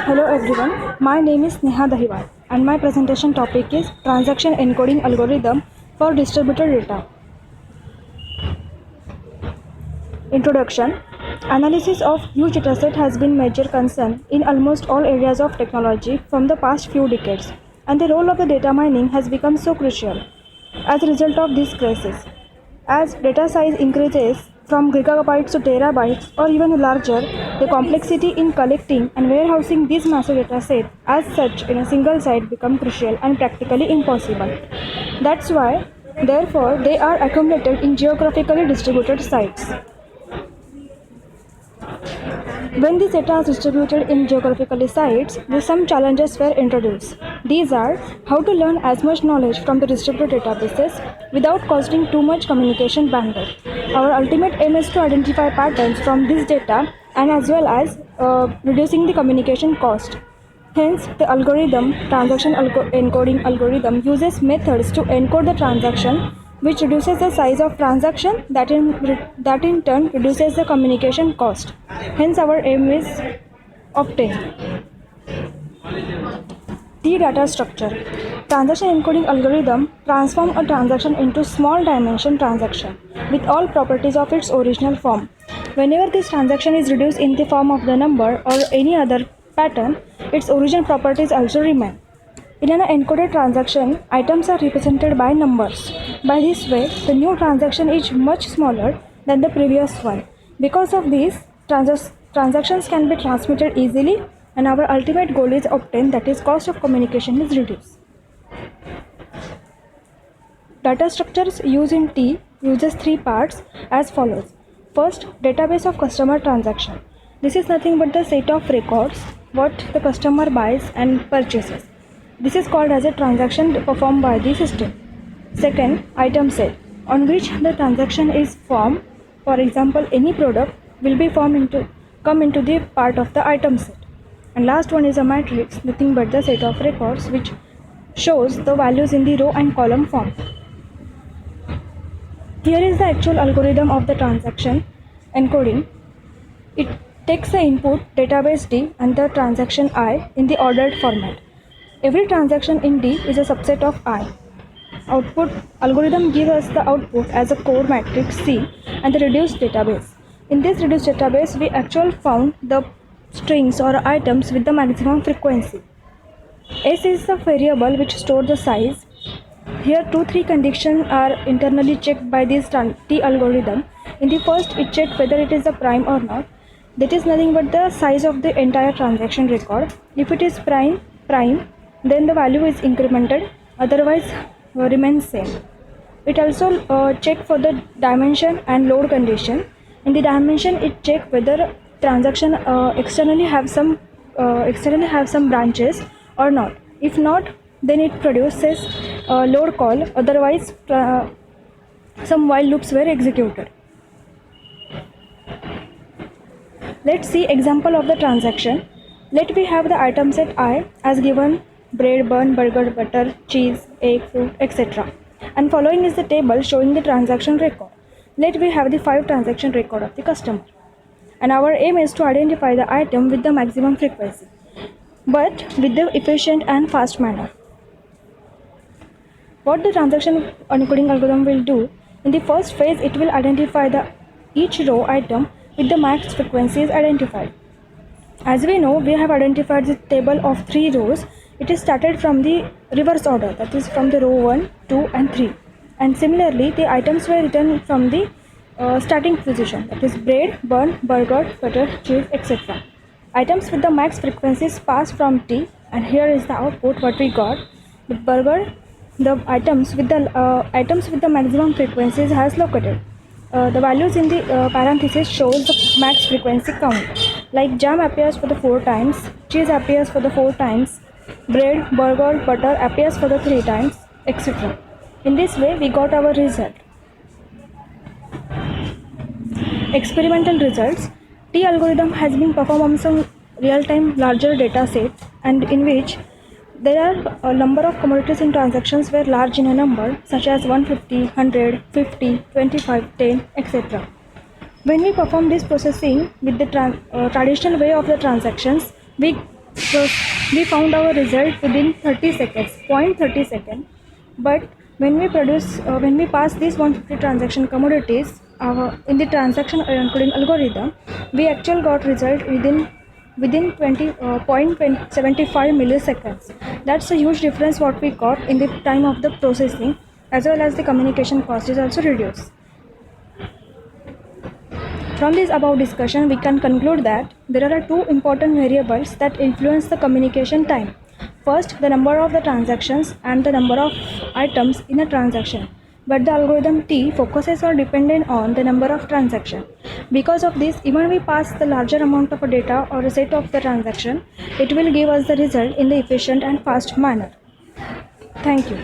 Hello everyone, my name is Neha Dahiwal and my presentation topic is Transaction Encoding Algorithm for Distributed Data. Introduction. Analysis of huge dataset has been major concern in almost all areas of technology from the past few decades, and the role of the data mining has become so crucial as a result of this crisis. As data size increases from gigabytes to terabytes or even larger, the complexity in collecting and warehousing these massive data sets as such in a single site become crucial and practically impossible. That's why, therefore, they are accumulated in geographically distributed sites. When these data are distributed in geographically sites, some challenges were introduced. These are how to learn as much knowledge from the distributed databases without costing too much communication bandwidth. Our ultimate aim is to identify patterns from this data and as well as reducing the communication cost. Hence, the algorithm, encoding algorithm, uses methods to encode the transaction, which reduces the size of transaction that in turn reduces the communication cost. Hence, our aim is obtained. The data structure. Transaction encoding algorithm transforms a transaction into small dimension transaction with all properties of its original form. Whenever this transaction is reduced in the form of the number or any other pattern, its original properties also remain. In an encoded transaction, items are represented by numbers. By this way, the new transaction is much smaller than the previous one. Because of this, transactions can be transmitted easily and our ultimate goal is obtained, that is cost of communication is reduced. Data structures used in T uses three parts as follows. First, database of customer transaction. This is nothing but the set of records what the customer buys and purchases. This is called as a transaction performed by the system. Second, item set, on which the transaction is formed. For example, any product will be come into the part of the item set. And last one is a matrix, nothing but the set of records which shows the values in the row and column form. Here is the actual algorithm of the transaction encoding. It takes the input database D and the transaction I in the ordered format. Every transaction in D is a subset of I. Output algorithm gives us the output as a core matrix C and the reduced database. In this reduced database, we actually found the strings or items with the maximum frequency. S is the variable which stores the size. Here 2-3 conditions are internally checked by this T algorithm. In the first, it checks whether it is a prime or not. That is nothing but the size of the entire transaction record. If it is prime, then the value is incremented, otherwise remains same. It also checks for the dimension and load condition. In the dimension, it checks whether transaction externally have some branches or not. If not, then it produces load call, otherwise some while loops were executed. Let's see example of the transaction. Let me have the item set I as given: bread, bun, burger, butter, cheese, egg, fruit, etc. And following is the table showing the transaction record. Let me have the 5 transaction record of the customer. And our aim is to identify the item with the maximum frequency, but with the efficient and fast manner. What the transaction encoding algorithm will do, in the first phase it will identify each row item with the max frequency is identified. As we know, we have identified the table of 3 rows. It is started from the reverse order, that is from the row 1, 2 and 3. And similarly, the items were written from the starting position, that is bread, bun, burger, butter, cheese, etc. Items with the max frequencies pass from T, and here is the output what we got. The burger, the items with the maximum frequencies has located. The values in the parenthesis shows the max frequency count. Like jam appears for the 4 times, cheese appears for the 4 times, bread, burger, butter appears for the 3 times, etc. In this way, we got our result. Experimental results. T algorithm has been performed on some real-time larger data sets, and in which there are a number of commodities in transactions were large in a number, such as 150, 100, 50, 25, 10, etc. When we perform this processing with the traditional way of the transactions, we So we found our result within 30 seconds, 0.30 second. But when we pass these 150 transaction commodities in the transaction encoding algorithm, we actually got result within 0.75 milliseconds. That's a huge difference what we got in the time of the processing, as well as the communication cost is also reduced. From this above discussion, we can conclude that there are two important variables that influence the communication time. First, the number of the transactions and the number of items in a transaction. But the algorithm T focuses or dependent on the number of transactions. Because of this, even we pass the larger amount of data or a set of the transaction, it will give us the result in the efficient and fast manner. Thank you.